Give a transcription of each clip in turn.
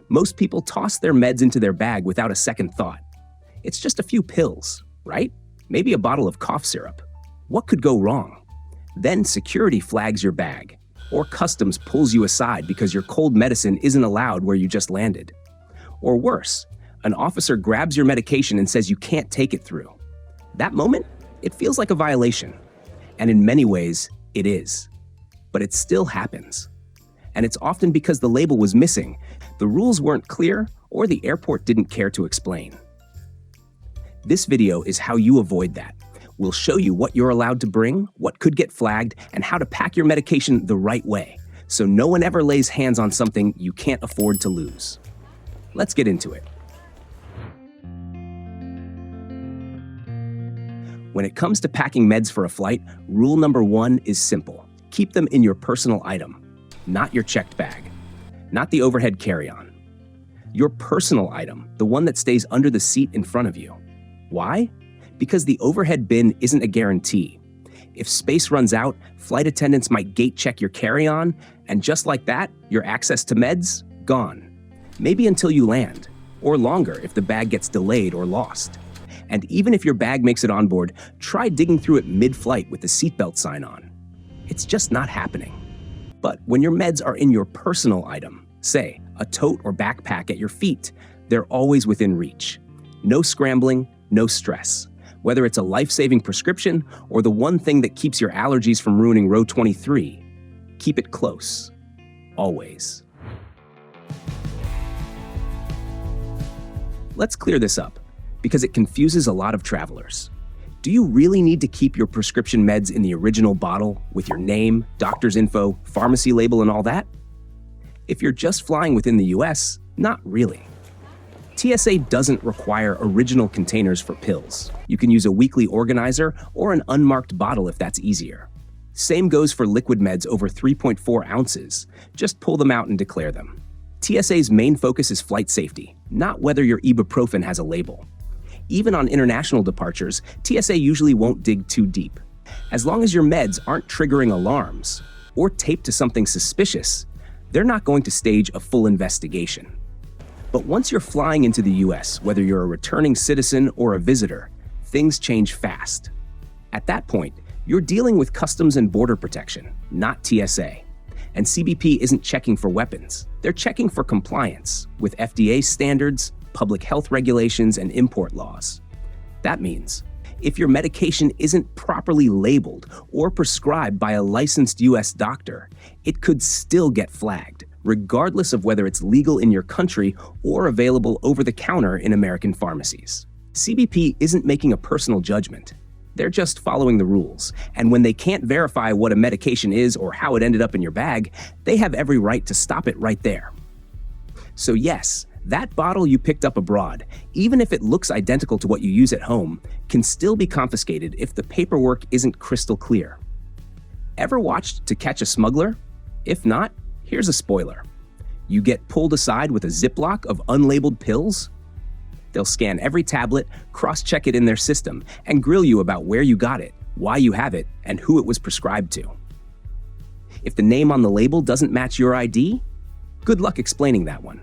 Most people toss their meds into their bag without a second thought. It's just a few pills, right? Maybe a bottle of cough syrup. What could go wrong? Then security flags your bag, or customs pulls you aside because your cold medicine isn't allowed where you just landed. Or worse, an officer grabs your medication and says you can't take it through. That moment, it feels like a violation. And in many ways, it is. But it still happens. And it's often because the label was missing, the rules weren't clear, or the airport didn't care to explain. This video is how you avoid that. We'll show you what you're allowed to bring, what could get flagged, and how to pack your medication the right way, so no one ever lays hands on something you can't afford to lose. Let's get into it. When it comes to packing meds for a flight, rule number 1 is simple. Keep them in your personal item, not your checked bag, not the overhead carry-on. Your personal item, the one that stays under the seat in front of you. Why? Because the overhead bin isn't a guarantee. If space runs out, flight attendants might gate check your carry-on, and just like that, your access to meds, gone. Maybe until you land, or longer if the bag gets delayed or lost. And even if your bag makes it on board, try digging through it mid-flight with the seatbelt sign on. It's just not happening. But when your meds are in your personal item, say, a tote or backpack at your feet, they're always within reach. No scrambling, no stress. Whether it's a life-saving prescription or the one thing that keeps your allergies from ruining row 23, keep it close. Always. Let's clear this up, because it confuses a lot of travelers. Do you really need to keep your prescription meds in the original bottle with your name, doctor's info, pharmacy label, and all that? If you're just flying within the US, not really. TSA doesn't require original containers for pills. You can use a weekly organizer or an unmarked bottle if that's easier. Same goes for liquid meds over 3.4 ounces. Just pull them out and declare them. TSA's main focus is flight safety, not whether your ibuprofen has a label. Even on international departures, TSA usually won't dig too deep. As long as your meds aren't triggering alarms or taped to something suspicious, they're not going to stage a full investigation. But once you're flying into the US, whether you're a returning citizen or a visitor, things change fast. At that point, you're dealing with Customs and Border Protection, not TSA. And CBP isn't checking for weapons. They're checking for compliance with FDA standards, public health regulations, and import laws. That means if your medication isn't properly labeled or prescribed by a licensed US doctor, it could still get flagged, regardless of whether it's legal in your country or available over the counter in American pharmacies. CBP isn't making a personal judgment. They're just following the rules, and when they can't verify what a medication is or how it ended up in your bag, they have every right to stop it right there. So yes, that bottle you picked up abroad, even if it looks identical to what you use at home, can still be confiscated if the paperwork isn't crystal clear. Ever watched To Catch a Smuggler? If not, here's a spoiler. You get pulled aside with a Ziploc of unlabeled pills? They'll scan every tablet, cross-check it in their system, and grill you about where you got it, why you have it, and who it was prescribed to. If the name on the label doesn't match your ID, good luck explaining that one.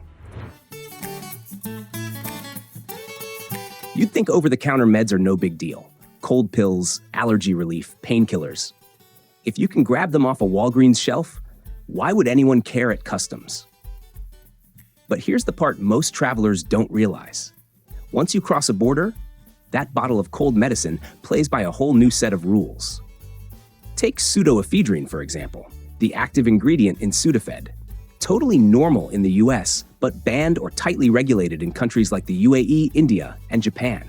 You'd think over-the-counter meds are no big deal. Cold pills, allergy relief, painkillers. If you can grab them off a Walgreens shelf, why would anyone care at customs? But here's the part most travelers don't realize. Once you cross a border, that bottle of cold medicine plays by a whole new set of rules. Take pseudoephedrine, for example, the active ingredient in Sudafed. Totally normal in the US, but banned or tightly regulated in countries like the UAE, India, and Japan.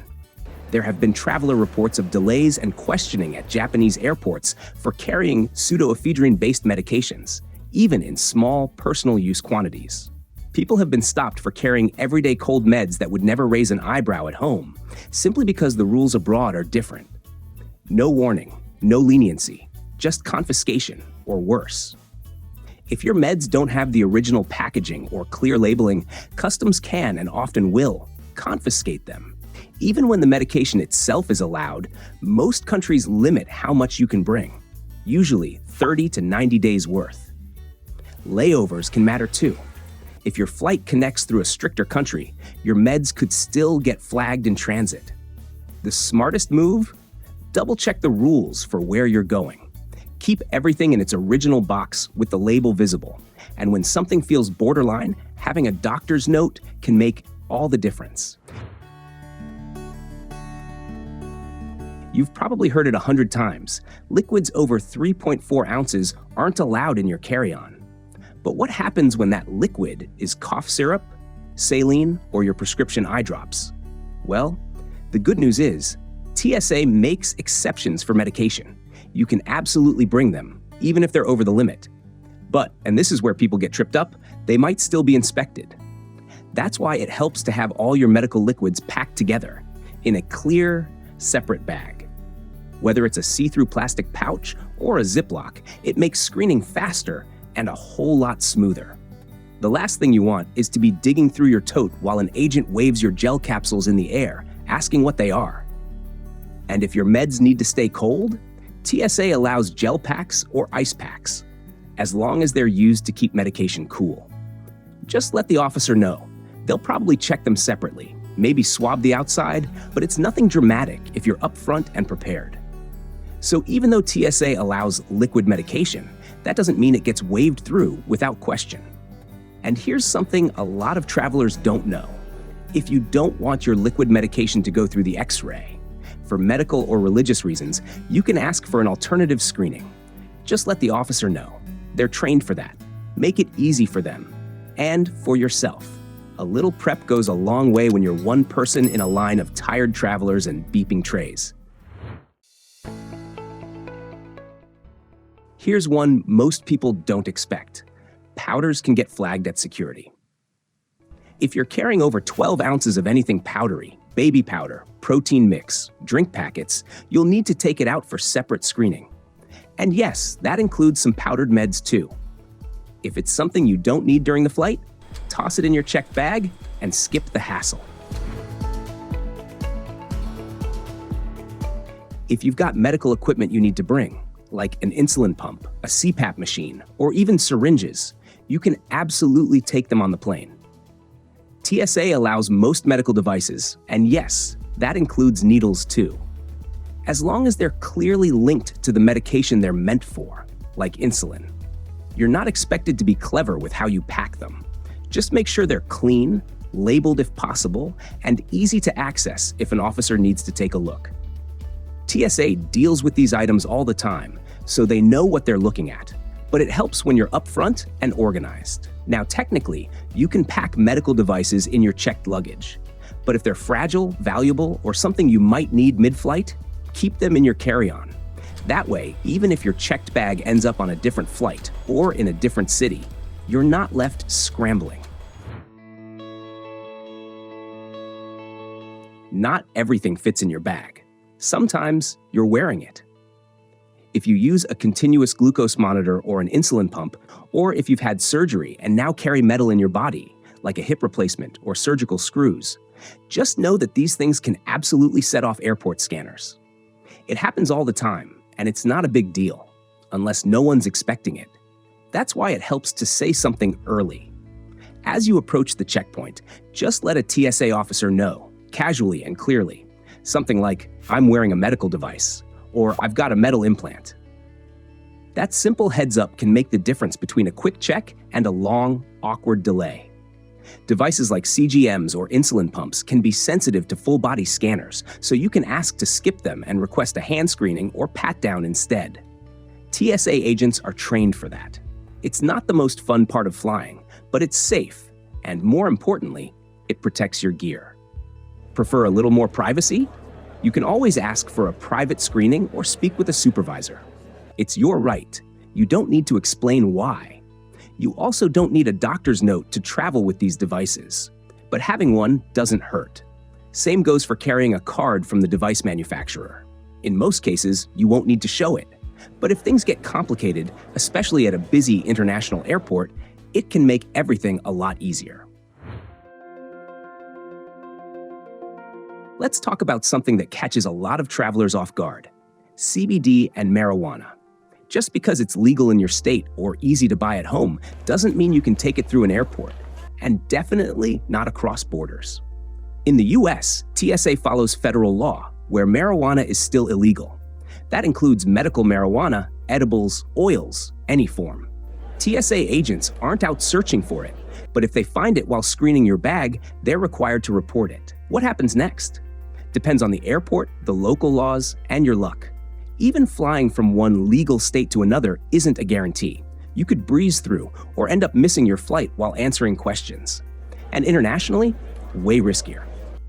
There have been traveler reports of delays and questioning at Japanese airports for carrying pseudoephedrine-based medications, even in small, personal use quantities. People have been stopped for carrying everyday cold meds that would never raise an eyebrow at home, simply because the rules abroad are different. No warning, no leniency, just confiscation, or worse. If your meds don't have the original packaging or clear labeling, customs can, and often will, confiscate them. Even when the medication itself is allowed, most countries limit how much you can bring, usually 30 to 90 days worth. Layovers can matter too. If your flight connects through a stricter country, your meds could still get flagged in transit. The smartest move? Double-check the rules for where you're going. Keep everything in its original box with the label visible. And when something feels borderline, having a doctor's note can make all the difference. You've probably heard it 100 times. Liquids over 3.4 ounces aren't allowed in your carry-on. But what happens when that liquid is cough syrup, saline, or your prescription eye drops? Well, the good news is, TSA makes exceptions for medication. You can absolutely bring them, even if they're over the limit. But, and this is where people get tripped up, they might still be inspected. That's why it helps to have all your medical liquids packed together in a clear, separate bag. Whether it's a see-through plastic pouch or a Ziploc, it makes screening faster and a whole lot smoother. The last thing you want is to be digging through your tote while an agent waves your gel capsules in the air, asking what they are. And if your meds need to stay cold, TSA allows gel packs or ice packs, as long as they're used to keep medication cool. Just let the officer know. They'll probably check them separately, maybe swab the outside, but it's nothing dramatic if you're upfront and prepared. So even though TSA allows liquid medication, that doesn't mean it gets waved through without question. And here's something a lot of travelers don't know. If you don't want your liquid medication to go through the X-ray, for medical or religious reasons, you can ask for an alternative screening. Just let the officer know. They're trained for that. Make it easy for them. And for yourself. A little prep goes a long way when you're one person in a line of tired travelers and beeping trays. Here's one most people don't expect. Powders can get flagged at security. If you're carrying over 12 ounces of anything powdery, baby powder, protein mix, drink packets, you'll need to take it out for separate screening. And yes, that includes some powdered meds too. If it's something you don't need during the flight, toss it in your checked bag and skip the hassle. If you've got medical equipment you need to bring, like an insulin pump, a CPAP machine, or even syringes, you can absolutely take them on the plane. TSA allows most medical devices, and yes, that includes needles too. As long as they're clearly linked to the medication they're meant for, like insulin. You're not expected to be clever with how you pack them. Just make sure they're clean, labeled if possible, and easy to access if an officer needs to take a look. TSA deals with these items all the time, so they know what they're looking at, but it helps when you're upfront and organized. Now, technically, you can pack medical devices in your checked luggage, but if they're fragile, valuable, or something you might need mid-flight, keep them in your carry-on. That way, even if your checked bag ends up on a different flight or in a different city, you're not left scrambling. Not everything fits in your bag. Sometimes you're wearing it. If you use a continuous glucose monitor or an insulin pump, or if you've had surgery and now carry metal in your body, like a hip replacement or surgical screws, just know that these things can absolutely set off airport scanners. It happens all the time, and it's not a big deal, unless no one's expecting it. That's why it helps to say something early. As you approach the checkpoint, just let a TSA officer know, casually and clearly. Something like, "I'm wearing a medical device," or "I've got a metal implant." That simple heads up can make the difference between a quick check and a long, awkward delay. Devices like CGMs or insulin pumps can be sensitive to full-body scanners, so you can ask to skip them and request a hand screening or pat-down instead. TSA agents are trained for that. It's not the most fun part of flying, but it's safe, and more importantly, it protects your gear. Prefer a little more privacy? You can always ask for a private screening or speak with a supervisor. It's your right. You don't need to explain why. You also don't need a doctor's note to travel with these devices, but having one doesn't hurt. Same goes for carrying a card from the device manufacturer. In most cases, you won't need to show it, but if things get complicated, especially at a busy international airport, it can make everything a lot easier. Let's talk about something that catches a lot of travelers off guard: CBD and marijuana. Just because it's legal in your state or easy to buy at home doesn't mean you can take it through an airport. and definitely not across borders. In the US, TSA follows federal law, where marijuana is still illegal. That includes medical marijuana, edibles, oils, any form. TSA agents aren't out searching for it, but if they find it while screening your bag, they're required to report it. What happens next? Depends on the airport, the local laws, and your luck. Even flying from one legal state to another isn't a guarantee. You could breeze through or end up missing your flight while answering questions. And internationally, way riskier.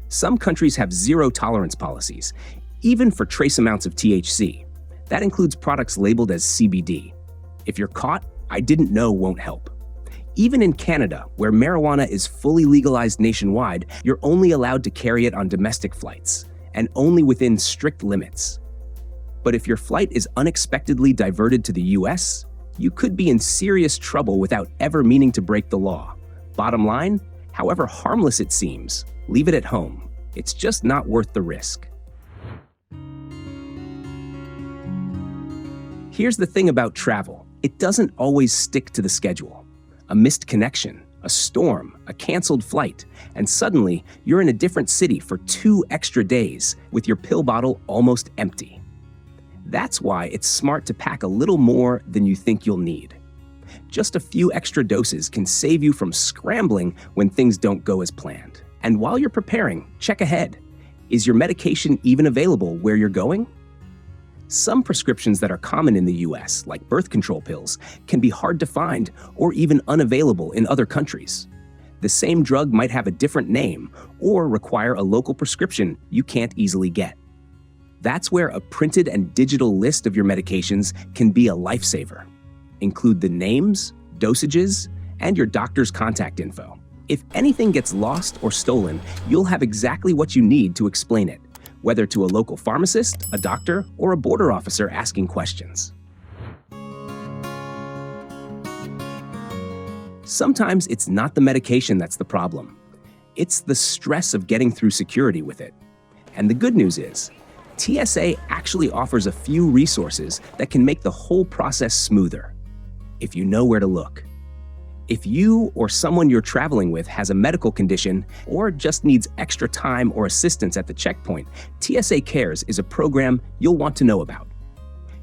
Some countries have zero tolerance policies, even for trace amounts of THC. That includes products labeled as CBD. If you're caught, I didn't know won't help. Even in Canada, where marijuana is fully legalized nationwide, you're only allowed to carry it on domestic flights, and only within strict limits. But if your flight is unexpectedly diverted to the US, you could be in serious trouble without ever meaning to break the law. Bottom line, however harmless it seems, leave it at home. It's just not worth the risk. Here's the thing about travel. It doesn't always stick to the schedule. A missed connection, a storm, a canceled flight, and suddenly you're in a different city for 2 extra days with your pill bottle almost empty. That's why it's smart to pack a little more than you think you'll need. Just a few extra doses can save you from scrambling when things don't go as planned. And while you're preparing, check ahead. Is your medication even available where you're going? Some prescriptions that are common in the US, like birth control pills, can be hard to find or even unavailable in other countries. The same drug might have a different name or require a local prescription you can't easily get. That's where a printed and digital list of your medications can be a lifesaver. Include the names, dosages, and your doctor's contact info. If anything gets lost or stolen, you'll have exactly what you need to explain it, whether to a local pharmacist, a doctor, or a border officer asking questions. Sometimes it's not the medication that's the problem. It's the stress of getting through security with it. And the good news is, TSA actually offers a few resources that can make the whole process smoother, if you know where to look. If you or someone you're traveling with has a medical condition or just needs extra time or assistance at the checkpoint, TSA Cares is a program you'll want to know about.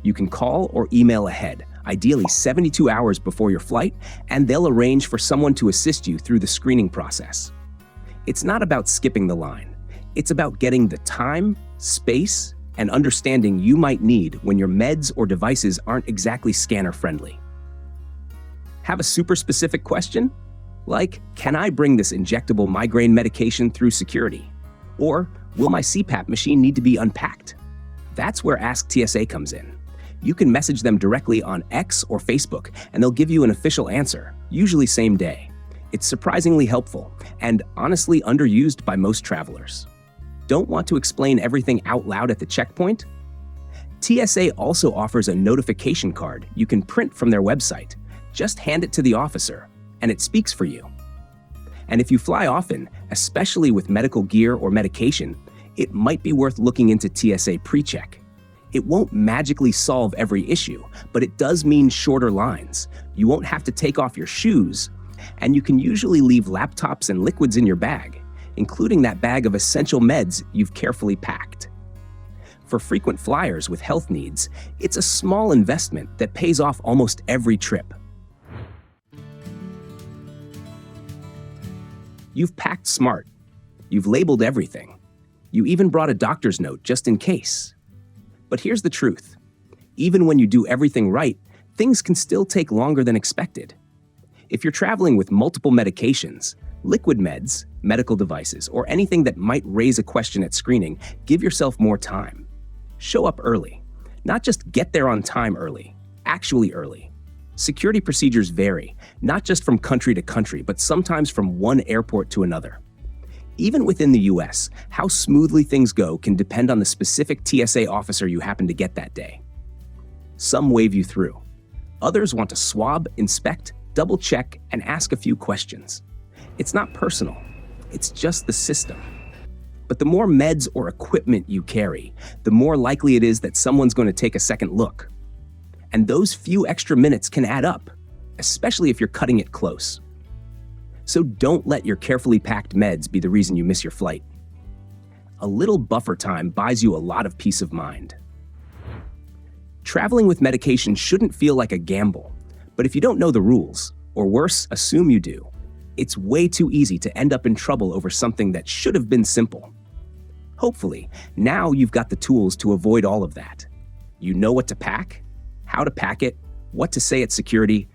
You can call or email ahead, ideally 72 hours before your flight, and they'll arrange for someone to assist you through the screening process. It's not about skipping the line. It's about getting the time, space, and understanding you might need when your meds or devices aren't exactly scanner-friendly. Have a super specific question? Like, can I bring this injectable migraine medication through security? Or, will my CPAP machine need to be unpacked? That's where Ask TSA comes in. You can message them directly on X or Facebook, and they'll give you an official answer, usually same day. It's surprisingly helpful, and honestly underused by most travelers. Don't want to explain everything out loud at the checkpoint? TSA also offers a notification card you can print from their website. Just hand it to the officer, and it speaks for you. And if you fly often, especially with medical gear or medication, it might be worth looking into TSA PreCheck. It won't magically solve every issue, but it does mean shorter lines. You won't have to take off your shoes, and you can usually leave laptops and liquids in your bag, including that bag of essential meds you've carefully packed. For frequent flyers with health needs, it's a small investment that pays off almost every trip. You've packed smart. You've labeled everything. You even brought a doctor's note just in case. But here's the truth. Even when you do everything right, things can still take longer than expected. If you're traveling with multiple medications, liquid meds, medical devices, or anything that might raise a question at screening, give yourself more time. Show up early. Not just get there on time early, actually early. Security procedures vary, not just from country to country, but sometimes from one airport to another. Even within the US, how smoothly things go can depend on the specific TSA officer you happen to get that day. Some wave you through. Others want to swab, inspect, double-check, and ask a few questions. It's not personal. It's just the system. But the more meds or equipment you carry, the more likely it is that someone's going to take a second look. And those few extra minutes can add up, especially if you're cutting it close. So don't let your carefully packed meds be the reason you miss your flight. A little buffer time buys you a lot of peace of mind. Traveling with medication shouldn't feel like a gamble, but if you don't know the rules, or worse, assume you do, it's way too easy to end up in trouble over something that should have been simple. Hopefully, now you've got the tools to avoid all of that. You know what to pack, how to pack it, what to say at security,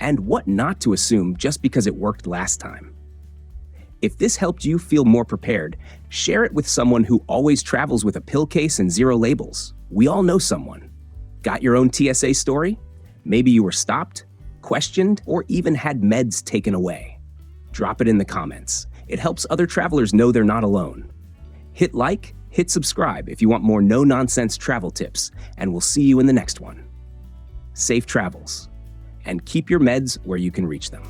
and what not to assume just because it worked last time. If this helped you feel more prepared, share it with someone who always travels with a pill case and zero labels. We all know someone. Got your own TSA story? Maybe you were stopped, questioned, or even had meds taken away. Drop it in the comments. It helps other travelers know they're not alone. Hit like, hit subscribe if you want more no-nonsense travel tips, and we'll see you in the next one. Safe travels, and keep your meds where you can reach them.